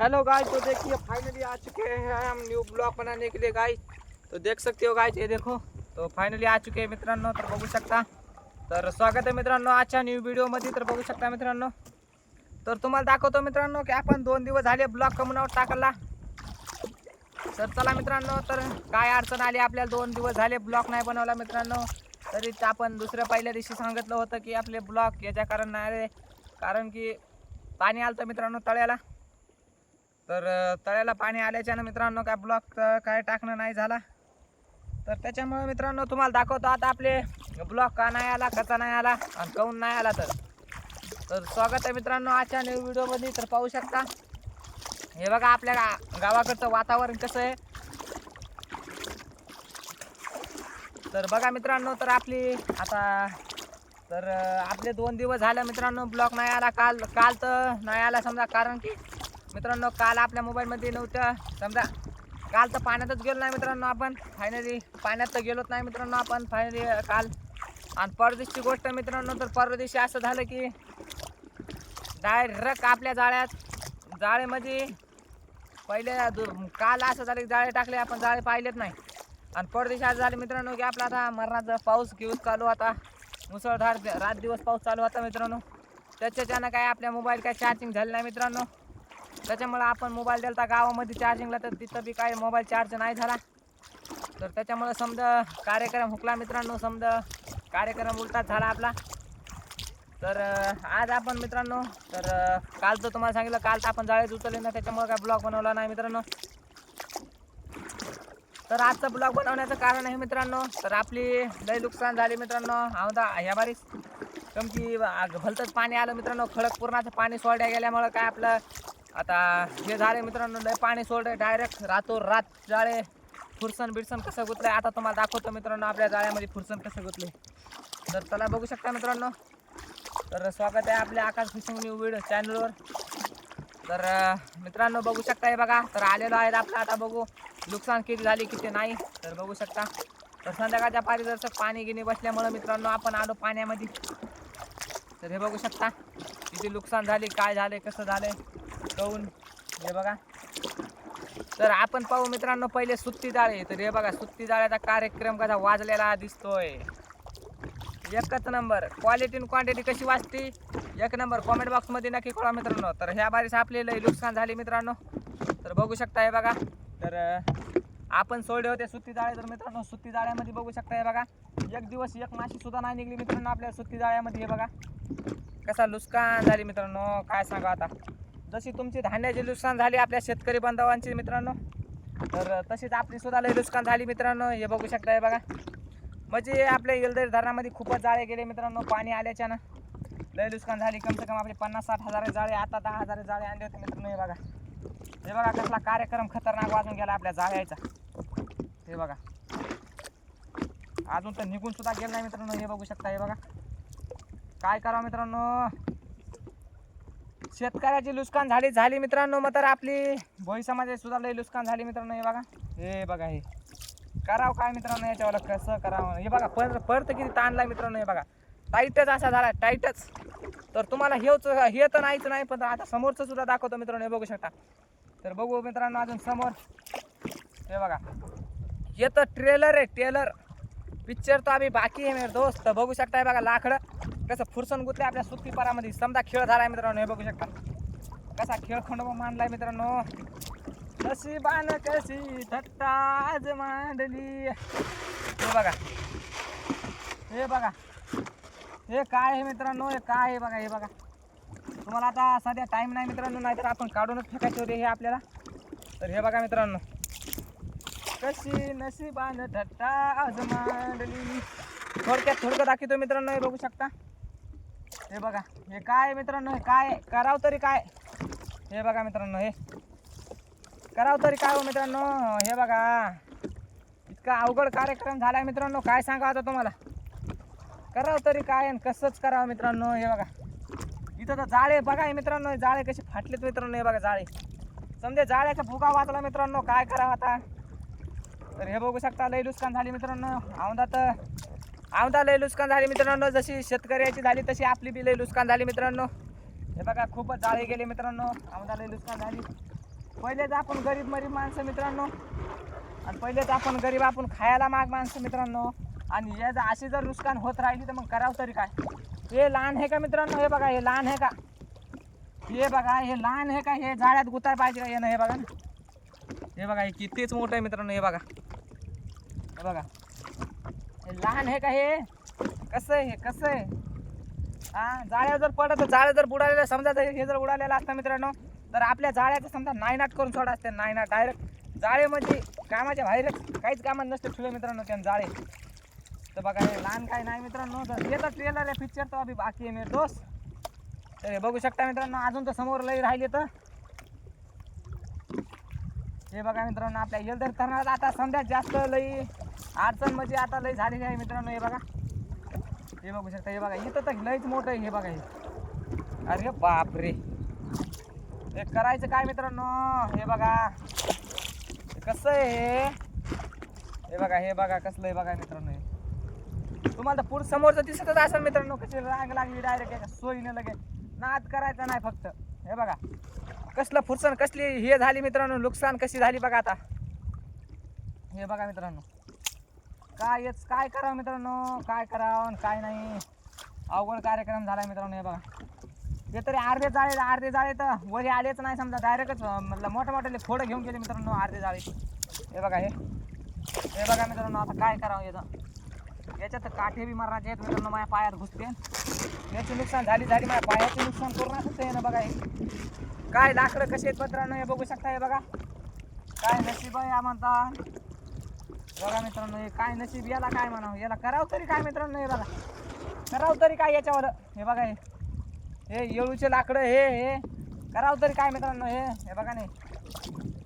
Hello guys, तो देखिए finally आ चुके हैं हम न्यू ब्लॉग बनाने के लिए गाइस। तो देख सकते हो गाइस, ये देखो तो फाइनली आ चुके हैं मित्रांनो. तर बघू शकता. तर स्वागत आहे मित्रांनो आजच्या न्यू व्हिडिओमध्ये. तर बघू शकता मित्रांनो, तर तुम्हाला दाखवतो मित्रांनो की आपण 2 दिवस झाले ब्लॉग कमवून टाकला. तर चला मित्रांनो, तर काय अडचण आली आपल्याला, 2 दिवस झाले ब्लॉग नाही बनवला मित्रांनो. तरी आपण दुसऱ्या पहिल्या दिवशी सांगितलं होतं की आपले ब्लॉग याच्या कारण नाही आले, कारण की पाणी आलं मित्रांनो तळ्याला. तर तळ्याला पाणी आल्याच्यानं मित्रांनो काय ब्लॉग काय टाकणं नाही झाला. तर त्याच्यामुळे मित्रांनो तुम्हाला दाखवतो आता आपले ब्लॉग का नाही आला, कसा नाही आला आणि काऊन नाही आला. तर स्वागत आहे मित्रांनो आजच्या न्यू व्हिडिओमध्ये. तर पाहू शकता, हे बघा आपल्या गावाकडचं वातावरण कसं आहे. तर बघा मित्रांनो, तर आपली आता तर आपले 2 दिवस झाले मित्रांनो ब्लॉग नाही आला. काल तर नाही आला समजा, कारण की मित्रांनो काल आपल्या मोबाईलमध्ये नव्हतं समजा. काल तर पाण्यातच गेलो नाही मित्रांनो आपण. फायनली पाण्यात तर गेलोच नाही मित्रांनो आपण फायनली काल. आणि परदेशची गोष्ट मित्रांनो, तर परदेशी असं झालं की डायरेक्ट आपल्या जाळेमध्ये पहिले काल असं झालं की जाळे टाकले आपण, जाळे पाहिलेत नाही. आणि परदेशी असं झाले मित्रांनो की आपला आता मरणाचा पाऊस घेऊन चालू होता, मुसळधार रात दिवस पाऊस चालू होता मित्रांनो. त्याच्यानं काय आपल्या मोबाईल काय चार्जिंग झाले नाही मित्रांनो. त्याच्यामुळे आपण मोबाईल दिलता गावामध्ये चार्जिंगला, तर तिथं बी काय मोबाईल चार्ज नाही झाला. तर त्याच्यामुळे समजा कार्यक्रम हुकला मित्रांनो, समजा कार्यक्रम उलटाच झाला आपला. तर आज आपण मित्रांनो, तर काल तर तुम्हाला सांगितलं, काल तर आपण जाळेच उचलले ना, त्याच्यामुळे काय ब्लॉग बनवला नाही मित्रांनो. तर आजचा ब्लॉग बनवण्याचं कारण आहे मित्रांनो, तर आपली लय नुकसान झाली मित्रांनो. औंधा ह्या बारीस कमकी भलतंच पाणी आलं मित्रांनो. खडक पूर्णाचं पाणी सोडल्या गेल्यामुळं काय आपलं आता हे झाले मित्रांनो, लय पाणी सोडलं डायरेक्ट रात जाळे फुरसन बिरसन कसं गुतलंय आता तुम्हाला दाखवतो मित्रांनो. आपल्या जाळ्यामध्ये फुरसन कसं गुतले, तर चला बघू शकता मित्रांनो. तर स्वागत आहे आपल्या आकाश फिशिंग न्यू व्हिडिओ चॅनलवर. तर मित्रांनो बघू शकता, हे बघा तर आलेलो आहे आपलं. आता बघू नुकसान किती झाली किती नाही, तर बघू शकता. तर संध्याकाळच्या पारिदर्शक पाणी गिनी बसल्यामुळं मित्रांनो आपण आलो पाण्यामध्ये. तर हे बघू शकता किती नुकसान झाली, काय झाले, कसं झालंय कहून, हे बघा. तर आपण पाहू मित्रांनो पहिले सुत्ती जाळे. तर हे बघा सुत्ती जाळ्याचा कार्यक्रम कसा वाजलेला दिसतोय, एकच नंबर. क्वालिटी आणि क्वांटिटी कशी वाजती एक नंबर. कॉमेंट बॉक्समध्ये नक्की कळवा मित्रांनो. तर ह्या बारीस आपले लई नुकसान झाले मित्रांनो. तर बघू शकता, हे बघा तर आपण सोडले होते सुत्ती जाळे. तर मित्रांनो सुत्ती जाळ्यामध्ये बघू शकता, हे बघा एक दिवस एक माशी सुद्धा नाही निघली मित्रांनो आपल्या सुत्ती जाळ्यामध्ये. हे बघा कसा नुकसान झाली मित्रांनो, काय सांगा आता. जशी तुमची धान्याची नुकसान झाली आपल्या शेतकरी बांधवांची मित्रांनो, तर तशीच आपली सुद्धा लई नुकसान झाली मित्रांनो. हे बघू शकता, हे बघा म्हणजे आपल्या येलदरी धरणामध्ये खूपच जाळे गेले मित्रांनो पाणी आल्याच्यानं. लई नुकसान झाली. कम से कम आपले 50-60 हजार जाळे, आता 10 हजार जाळे आणले होते मित्रांनो. हे बघा, हे बघा कसला कार्यक्रम खतरनाक वाजून गेला आपल्या जाळ्याचा. हे बघा अजून तर निघून सुद्धा गेलं नाही मित्रांनो. हे बघू शकता, हे बघा काय करावं मित्रांनो. शेतकऱ्याची नुकसान झाली मित्रांनो. मग तर आपली भोई समाजाची सुद्धा लई नुकसान झाली मित्रांनो. हे बघा, हे बघा हे करावं काय मित्रांनो, याच्यावर कसं करावं. हे बघा परत किती ताणलाय मित्रांनो. हे बघा टाईटच असा झाला, टाईटच. तर तुम्हाला हे तर नाहीच नाही, पण आता समोरचं सुद्धा दाखवतो मित्रांनो. हे बघू शकता. तर बघू मित्रांनो अजून समोर, हे बघा हे तर ट्रेलर आहे, ट्रेलर पिक्चर तो अभी बाकी आहे मेरे दोस्त. बघू शकता, हे बघा लाकडं कसं फुरसन गुतले आपल्या सुट्टी पारामध्ये. समजा खेळ झालाय मित्रांनो. हे बघू शकता कसा खेळ खंडोबा मांडलाय मित्रांनो. नशिबान कशी थट्टा आज मांडली. हे बघा, हे बघा हे काय आहे मित्रांनो, हे काय आहे बघा. हे बघा तुम्हाला आता सध्या टाईम नाही मित्रांनो, नाहीतर आपण काढूनच फेकायचे होते हे आपल्याला. तर हे बघा मित्रांनो कशी नशिबान थट्टा आज मांडली. थोडकं दाखवतो मित्रांनो. हे बघू शकता, हे बघा हे काय मित्रांनो, हे काय करावं तरी काय. हे बघा मित्रांनो हे करावं तरी काय हो मित्रांनो. हे बघा इतका अवघड कार्यक्रम झालाय मित्रांनो, काय सांगा आता तुम्हाला. करावं तरी काय आणि कसंच करावं मित्रांनो. हे बघा इथं तर जाळे बघा मित्रांनो, जाळे कसे फाटलेत मित्रांनो. हे बघा जाळे समजे जाळ्याचा फुगा वाचला मित्रांनो, काय करावं आता. तर हे बघू शकता लई नुकसान झाली मित्रांनो. औंधा लई नुकसान झाली मित्रांनो. जशी शेतकऱ्याची झाली तशी आपली बी लई नुकसान झाली मित्रांनो. हे बघा खूपच जाळे गेले मित्रांनो. औंधा लई नुकसान झाली. पहिलेच आपण गरीब माणसं मित्रांनो, आणि पहिलेच आपण गरीब, आपण खायला माग माणसं मित्रांनो. आणि या जर अशी जर नुकसान होत राहिली तर मग करावं तरी काय. हे लहान आहे का मित्रांनो? हे बघा, हे लहान आहे का? हे बघा, हे लहान आहे का? हे जाळ्यात गुताय पाहिजे का? हे ना, हे बघा ना, हे बघा, हे कितीच मोठं आहे मित्रांनो. हे बघा, हे बघा, हे लहान आहे का? हे कसं आहे? हे कसं आहे? हा, जाळ्या जर पडत, जाळ्या जर बुडालेलं समजा, हे जर उडालेलं असतं मित्रांनो, तर आपल्या जाळ्याचं समजा नायनाट करून सोडा असते. नायनाट डायरेक्ट जाळे म्हणजे कामाच्या बाहेरच, काहीच कामात नसते ठेवले मित्रांनो त्यानं जाळे. तर बघा, हे लहान काय नाही मित्रांनो. तर हे तर ट्रेलर आहे, पिक्चर तो अभि बाकी आहे मेरे दोस्त. तर हे बघू शकता मित्रांनो, अजून तर समोर लई राहिले. तर हे बघा मित्रांनो, आपल्या येलदर धरणात आता समजा जास्त लई अडचण म्हणजे आता लई झालेली आहे मित्रांनो. हे बघा, हे बघू शकता. हे बघा, इथं तर लईच मोठं आहे. हे बघा, हे अरे बापरे, हे करायचं काय मित्रांनो? हे बघा कसं आहे. हे बघा, हे बघा कसलं आहे बघा मित्रांनो. हे तुम्हाला तर पुढं समोरचं दिसतच असेल मित्रांनो, कशी रांग लागली डायरेक्ट एका सोयीनं. लगे नाद करायचा नाही फक्त. हे बघा कसलं फुरसण, कसली हे झाली मित्रांनो, नुकसान कशी झाली बघा आता. हे बघा मित्रांनो, काय करावं मित्रांनो, काय करावं काय नाही, अवघड कार्यक्रम झाला मित्रांनो. हे बघा, हे तरी अर्धे जाळे तर वरी आलेच नाही समजा, डायरेक्टच मोठे मोठे फोडं घेऊन गेले मित्रांनो अर्धे जाळे. हे बघा, हे बघा मित्रांनो, आता काय करावं? याच्यात काठे बी मारायचे आहेत मित्रांनो, माझ्या पायात घुसते. याची नुकसान झाली माझ्या पायाचे नुकसान पूर्ण आहे ना. बघा, हे काय लाकडं कसे आहेत मित्रांनो, हे बघू शकता. हे बघा, काय नशीब आहे म्हणता. बघा मित्रांनो, हे काय नशीब, याला काय म्हणावं, याला करावं तरी काय मित्रांनो. हे बघा, करावं तरी काय याच्यावर. हे बघा, हे येळूचे लाकडं, हे करावं तरी काय मित्रांनो. हे बघा नाही,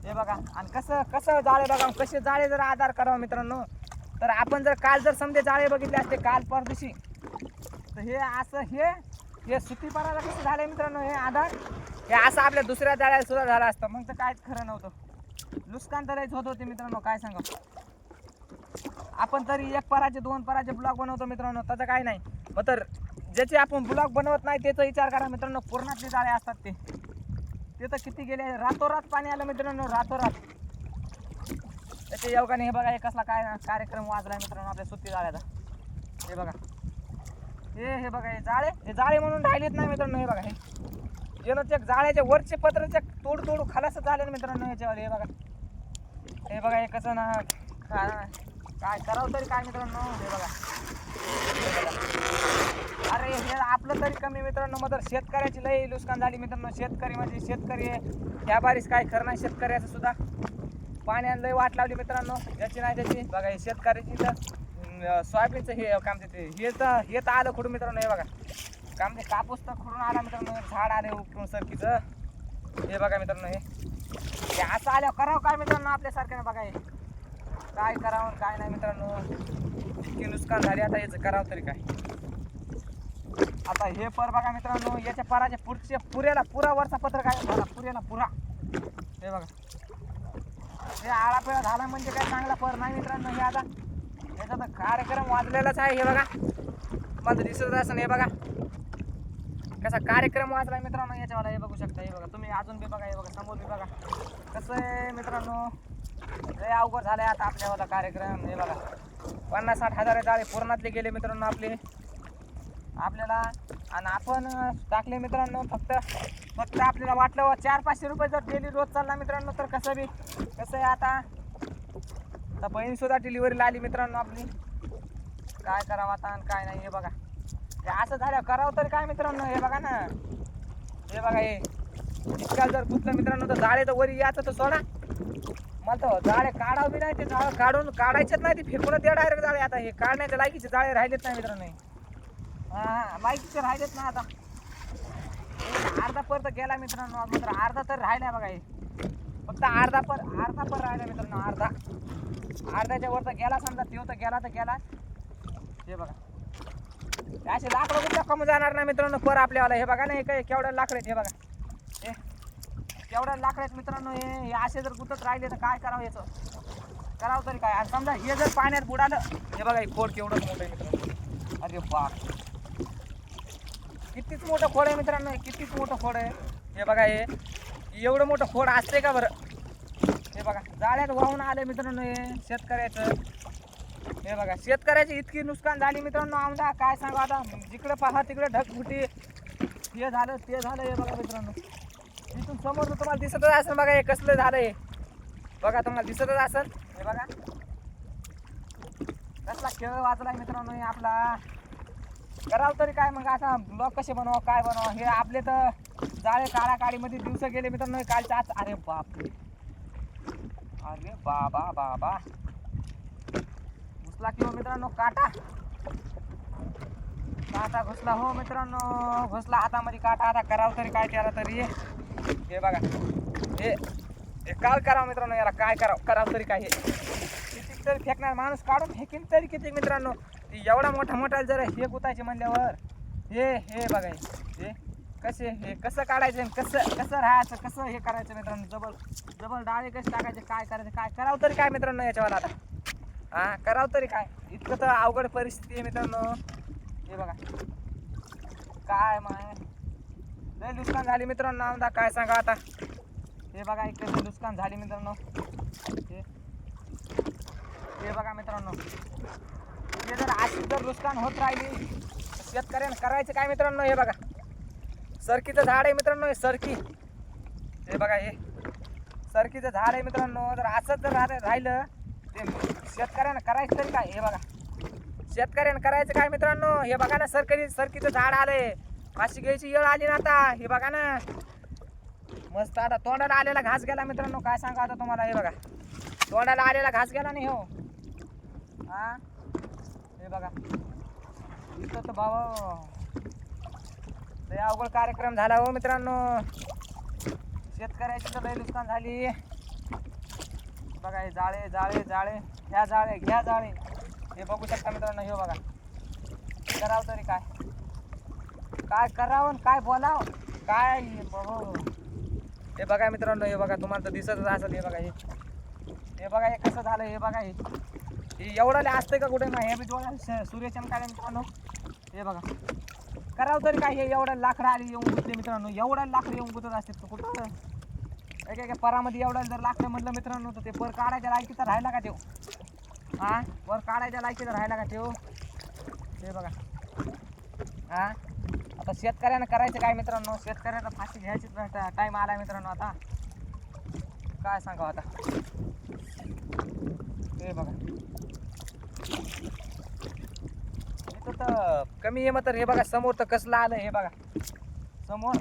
हे बघा. आणि कसं जाळे बघा, कसे जाळे जर आधार करावं मित्रांनो. तर आपण जर काल जर समजे जाळे बघितले असते काल परदिवशी, तर हे असं हे सुती पराला कसं झालं मित्रांनो. हे आधार हे असं आपल्या दुसऱ्या जाळ्याला सुद्धा झालं असतं, मग तर काहीच खरं नव्हतं. नुकसान तरीच होत होते मित्रांनो, काय सांगा. आपण तरी 1 पराचे 2 पराचे ब्लॉग बनवतो मित्रांनो, त्याचं काय नाही. मग तर ज्याचे आपण ब्लॉग बनवत नाही त्याचा विचार करा मित्रांनो. पूर्णातले जाळे असतात ते तर किती गेले, रातोरात पाणी आलं मित्रांनो, रातोरात. त्याच्या योगाने हे बघा, हे कसला काय कार्यक्रम वाजलाय मित्रांनो आपल्या सुती जाळ्याचा. हे बघा, हे बघा, हे जाळे म्हणून राहिलेत नाही मित्रांनो. हे बघा, हे जाळ्याच्या वरचे पत्राचे तोडू खालास झाले मित्रांनो ह्याच्यावर. हे बघा, हे कसं ना काय करावं तरी काय मित्रांनो. हे बघा, अरे हे आपलं तरी कमी मित्रांनो, मग तर शेतकऱ्याची लई नुकसान झाली मित्रांनो. शेतकरी म्हणजे शेतकरी ह्या बारीस काय खरं नाही शेतकऱ्याचं सुद्धा. पाण्यानं लई वाट लावली मित्रांनो, याची नाही त्याची. बघा, हे शेतकऱ्याची तर सोयाबीनचं हे काम देते, हे तर आलं खुडून मित्रांनो. हे बघा, काम ते कापूस तर खुडून आला मित्रांनो, झाड आले उकरून सरकीचं. हे बघा मित्रांनो, हे असं आल्यावर करावं काय मित्रांनो आपल्यासारख्यानं. बघा, हे काय करावं काय नाही मित्रांनो, इतकी नुकसान झाली. आता याचं करावं तरी काय. आता हे पर बघा मित्रांनो, याच्या पराच्या पुऱ्याला पुरा वरचा पत्र काय झाला, पुऱ्याला पुरा. हे बघा, हे आळापेळा झाला म्हणजे काय चांगला पर नाही मित्रांनो. हे आता याचा तर कार्यक्रम वाजलेलाच आहे. हे बघा, मला दिसत असं. हे बघा कसा कार्यक्रम वाजलाय मित्रांनो याच्यावाला. हे बघू शकता. हे बघा तुम्ही अजून बी बघा, हे बघा समोर बी बघा कसं आहे मित्रांनो. लय अवघड झालंय आता आपल्यावाला कार्यक्रम. हे बघा 50-60 हजार जाळे पूर्णातले गेले मित्रांनो आपल्याला. आणि आपण टाकले मित्रांनो फक्त आपल्याला वाटलं 400-500 रुपये जर डेली रोज चालला मित्रांनो, तर कसं आहे आता बहीण सुद्धा डिलिव्हरीला आली मित्रांनो आपली. काय करावं आता आणि काय नाही. हे बघा, हे असं झालं करावं तरी काय मित्रांनो. हे बघा ना, हे बघा, हे इतका जर कुठलं मित्रांनो तर जाळे तर वरी याचं तर सोडा, मला तर जाळे काढावं बी नाही. ते जाळं काढायचेच नाही, ते फेकूनच द्या डायरेक्ट जाळे. आता हे काढण्याच्या लायकीचे जाळे राहिलेत नाही मित्रांनो. हां, लायकीचे राहिलेत ना आता. अर्धा पर तर गेला मित्रांनो, मात्र अर्धा तर राहिला. बघा, हे फक्त अर्धा पर राहिला मित्रांनो. अर्ध्याच्या वर तर गेला समजा, तो तर गेला. हे बघा, असे लाकडं कुठल्या कमी जाणार नाही मित्रांनो पर आपल्यावाला. हे बघा ना, हे काय केवढ्या लाकडं आहेत. हे बघा, हे केवढ्या लाकडं आहेत मित्रांनो. हे असे जर गुतत राहिले तर काय करावं, याचं करावं तरी काय. आणि समजा हे जर पाण्यात बुडालं, हे बघा, हे खोड केवढं मोठं आहे मित्रांनो. अरे बाप, कितीच मोठं खोड आहे मित्रांनो, कितीच मोठं खोड आहे. हे बघा, हे एवढं मोठं खोड असते का बरं? हे बघा जाळ्यात वाहून आले मित्रांनो हे शेतकऱ्याचं. हे बघा शेतकऱ्याची इतकी नुकसान झाली मित्रांनो आमदा काय सांगा आता. जिकडे पहा तिकडे ढगफुटी, हे झालं ते झालं. हे बघा मित्रांनो इथून समोर तुम्हाला दिसतच असेल बघा हे कसलं झालंय. बघा तुम्हाला दिसतच असेल. हे बघा कसला खेळ वाचलाय मित्रांनो हे आपला. करावं तरी काय मग आता ब्लॉग कसे बनवा काय बनवा. हे आपले तर जाळे काळाकाळीमध्ये दिवस गेले मित्रांनो. कालच्या आज अरे बापरे, अरे बाबा बाबा घुसला की हो मित्रांनो काटा. काटा घुसला हो मित्रांनो, घुसला हातामध्ये काटा. आता करावं तरी काय त्याला तरी. हे बघा हे काय करावं मित्रांनो याला, काय करावं तरी काय. हे किती तरी फेकणार माणूस काढून फेकीन तरी किती मित्रांनो. एवढा मोठा मोठा जर हे गुतायचे म्हणल्यावर हे बघा हे कसे, हे कसं काढायचं, कसं राहायचं, कसं हे करायचं मित्रांनो. जबल डाळे कसे टाकायचे, काय करायचं, काय करावं तरी काय मित्रांनो याच्यावर आता. हा करावं तरी काय, इतकं तर अवघड परिस्थिती आहे मित्रांनो. हे बघा काय माय लय नुकसान झाली मित्रांनो आमदा काय सांगा आता. हे बघा इकडे नुकसान झाली मित्रांनो. हे बघा मित्रांनो हे जर अशी जर नुकसान होत राहिली शेतकऱ्यांना करायचं काय मित्रांनो. हे बघा सरकीचं झाड आहे मित्रांनो, हे सरकी. हे बघा हे सरकीचं झाड आहे मित्रांनो. जर असंच जर राहिलं ते शेतकऱ्यांना करायचं तरी काय. हे बघा शेतकऱ्यांना करायचं काय मित्रांनो. हे बघा ना सरकीचं झाड आलंय, फाशी घ्यायची वेळ आली ना आता. हे बघा ना मस्त आता तोंडाला आलेला घास गेला मित्रांनो. काय सांगा आता तुम्हाला. हे बघा तोंडाला आलेला घास गेला नाही हो. हा हे बघा इथं तर बाबा लय अवघड कार्यक्रम झाला हो मित्रांनो. शेतकऱ्याची तर लय नुकसान झाली. बघा हे जाळे जाळे जाळे ह्या जाळे हे बघू शकता मित्रांनो. हे बघा करावं तरी काय करावं काय बोलावं काय. हे बघा मित्रांनो हे बघा तुम्हाला तर दिसतच असेल. हे बघा हे बघा हे कसं झालं. हे बघा हे एवढं असतंय का कुठे ना. हे बी डोळ्याला सूर्य चमकायला मित्रांनो. हे बघा करावं तरी काय. हे एवढ्या लाकडं आली येऊन गुतले मित्रांनो. एवढ्या लाकडं येऊन गुतत असतात कुठं. एका परामध्ये एवढ्या जर लाकडं म्हटलं मित्रांनो तर ते पर काढायच्या लायकीचा राहिला का ठेव. हा पर काढायच्या लायकीचा राहिला का ठेव. हे बघा हा आता शेतकऱ्यांना करायचं काय मित्रांनो. शेतकऱ्याला फाशी घ्यायची टाईम आलाय मित्रांनो आता. काय सांगावं आता. हे बघा इथं तर कमी आहे मात्र. हे बघा समोर तर कसलं आलं. हे बघा समोर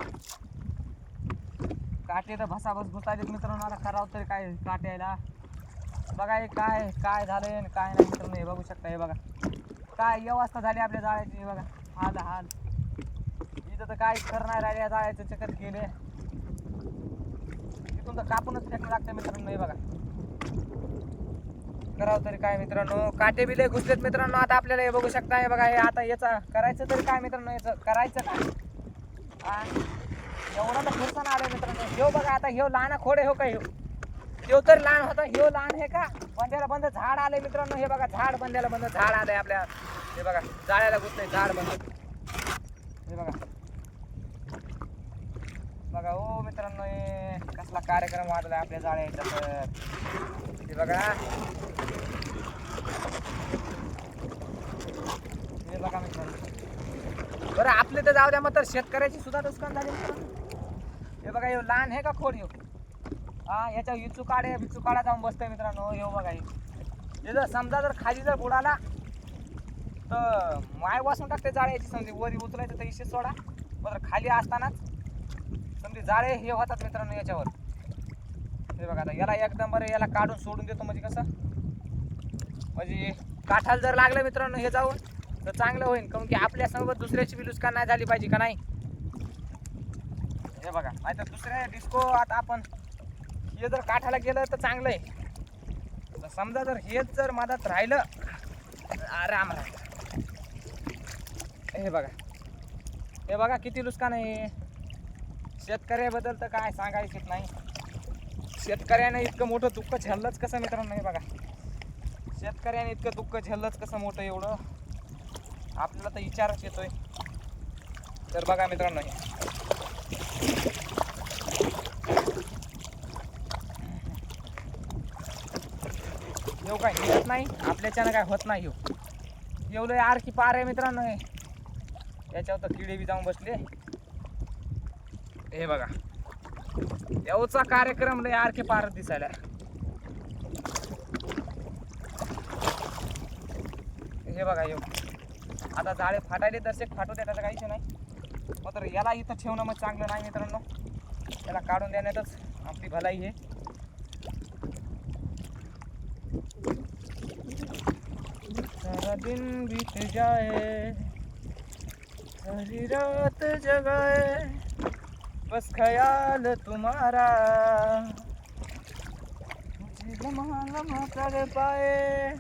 काटे तर भसाभस घुसायलेत मित्रांनो. आता करावं तरी काय काट्याला. बघा हे काय झालंय आणि काय नाही मित्रांनो. हे बघू शकता. हे बघा काय व्यवस्था झाली आपल्या जाळ्याची. हे बघा हाल इथं तर काय खरं नाही राहिले या जाळ्याचं. चक्कर केले इथून तर कापूनच फेकणं लागतं मित्रांनो. हे बघा करावं तरी काय मित्रांनो. काटे बी लय घुसलेत मित्रांनो आता आपल्याला. हे बघू शकता. हे बघा हे आता याचा करायचं तरी काय मित्रांनो. याचं करायचं काय. हा एवढा तर फुरसाना आलाय मित्रांनो. ह्यो बघा आता ह्यो लहान खोड आहे हो काय. ह्यो तर लहान होता ह्यो लहान आहे का. बंद्याला बंद झाड आलंय मित्रांनो. हे बघा बंद्याला बंद झाड आलंय आपल्या. हे बघा जाळ्याला घुसलंय झाड बंद. हे बघा हो मित्रांनो हे कसला कार्यक्रम वाजलाय आपल्या जाळ्याचा. तर हे बघा हे बघा मित्रांनो. बरं आपले तर जाऊ द्या मग तर शेतकऱ्याची सुद्धा नुकसान झाली मित्रांनो. हे बघा हे लहान आहे का खोड येऊ. हा याच्या विचुकाडा जाऊन बसतोय मित्रांनो. हे बघा हे जर समजा जर खाली जर बुडाला तर माय वासून टाकते जाळ्याची. समजी वरी उचलायचं तर इशे सोडा बरं खाली असतानाच समजी जाळे हे होतात मित्रांनो याच्यावर. हे बघा आता याला एकदम बरं याला काढून सोडून देतो म्हणजे कसं म्हणजे काठाला जर लागलं मित्रांनो हे जाऊन तर चांगलं होईल. काऊन की आपल्यासोबत दुसऱ्याची बी नुकसान नाही झाली पाहिजे का नाही. हे बघा नाही तर दुसऱ्या डिस्को आता आपण हे जर काठाला गेलं तर चांगलं आहे. समजा जर हेच जर मधात राहिलं आराम राहिला. हे बघा किती नुकसान आहे. शेतकऱ्याबद्दल तर काय सांगायचं नाही. शेतकऱ्याने इतकं मोठं दुःख झेललंच कसं मित्रांनो. हे बघा शेतकऱ्याने इतकं दुःख झेललंच कसं मोठं एवढं आपल्याला तर विचारच येतोय. तर बघा मित्रांनो येऊ काय निघत नाही आपल्याच्यानं काय होत नाही एवढं यार की पार आहे मित्रांनो हे याच्यावर तर किडे बी जाऊन बसले हे बघा एवढा कार्यक्रम लय यार की पार दिसायला हे बघा येऊ आता जाळे फाटायले तसे फाटू दे त्याचं काहीच नाही मात्र याला इथं ठेवणं मग चांगलं नाही मित्रांनो त्याला काढून देण्यातच आपली भलाई आहे सारा दिन बीत जाए सारी रात जगाए बस ख्याल तुम्हारा मुझे लम्हा लम्हा कर पाए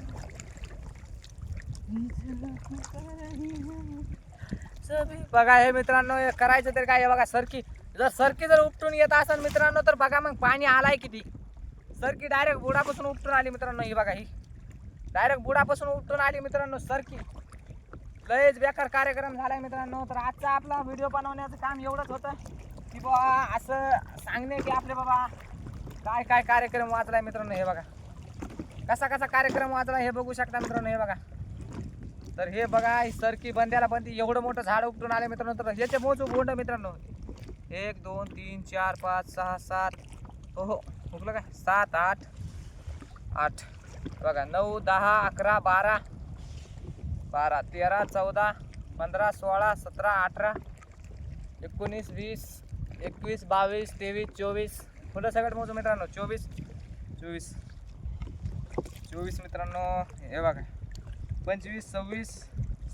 बघा हे मित्रांनो हे करायचं तरी काय बघा सरकी जर उपटून येत असेल मित्रांनो तर बघा मग पाणी आलाय किती सरकी डायरेक्ट बुडापासून उपटून आली मित्रांनो ही बघा ही डायरेक्ट बुडापासून उपटून आली मित्रांनो सरकी लयच बेकार कार्यक्रम झालाय मित्रांनो तर आजचा आपला व्हिडिओ बनवण्याचं काम एवढंच होतं की बाबा असं सांगणे की आपले बाबा काय काय कार्यक्रम वाचलाय मित्रांनो हे बघा कसा कसा कार्यक्रम वाचला हे बघू शकता मित्रांनो हे बघा तर हे बघा सरकी बंद्याला बंदी एवढं मोठं झाड उपटून आले मित्रांनो तर याचे मोजू बोंड मित्रांनो 1 2 3 4 5 6 7 हो हुकलं काय 7 8 8 बघा 9 10 11 12 12 13 14 15 16 17 18 19 20 21 22 23 24 पुढं सगळ्यात मोजू मित्रांनो 24 मित्रांनो हे बघा 25 26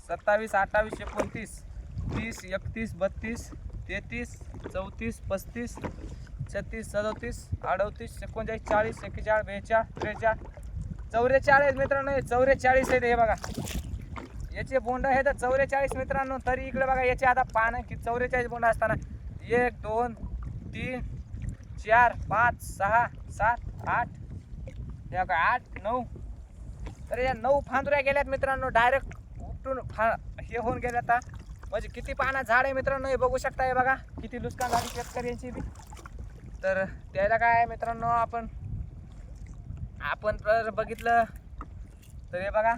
27 28 29 30 31 32 33 34 35 36 37 38 39 40 41 42 43 44 मित्रांनो 44 आहेत हे बघा याचे बोंड आहेत 44 मित्रांनो तरी इकडे बघा याचे आता पानं की 44 बोंड असताना 1 2 3 4 5 6 7 8 हे बघा 8 9 तर या 9 फांदुऱ्या गेल्यात मित्रांनो डायरेक्ट उपटून हे होऊन गेल्यात म्हणजे किती पाना झाड आहे मित्रांनो हे बघू शकता हे बघा किती नुकसान झाली शेतकऱ्यांची बी तर त्याला काय मित्रांनो आपण जर बघितलं तर हे बघा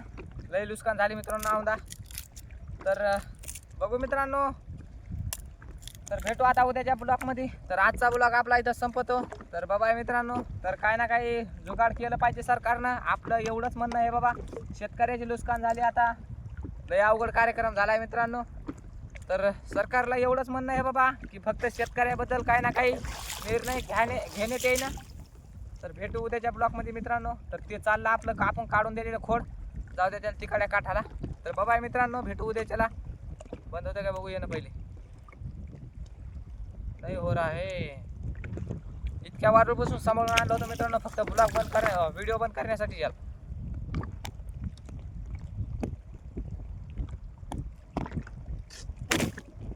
लय नुकसान झाली मित्रांनो औंदा तर बघू मित्रांनो तर भेटू आता उद्याच्या ब्लॉगमध्ये तर आजचा ब्लॉग आपला इथं संपतो तर बाबा मित्रांनो तर काय ना काही जुगाड केलं पाहिजे सरकारनं आपलं एवढंच म्हणणं आहे बाबा शेतकऱ्याचे नुकसान झाले आता लय अवघड कार्यक्रम झाला आहे मित्रांनो तर सरकारला एवढंच म्हणणं आहे बाबा की फक्त शेतकऱ्याबद्दल काही ना काही निर्णय घेण्यात येईना तर भेटू उद्याच्या ब्लॉगमध्ये मित्रांनो तर ते चाललं आपलं आपण काढून दिलेलं खोड जाऊ द्या त्याला तिकडल्या काठाला तर बाबा मित्रांनो भेटू उद्याच्याला बंद होतं काय बघू ये ना पहिले नाही हो रहा है इतक्या वाटपासून सांभाळून आणलं होतं मित्रांनो फक्त ब्लॉग बंद व्हिडिओ बंद करण्यासाठी याल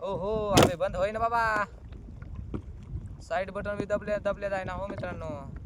ओहो अबे बंद होईना बाबा साइड बटन भी दबले जाय ना हो मित्रांनो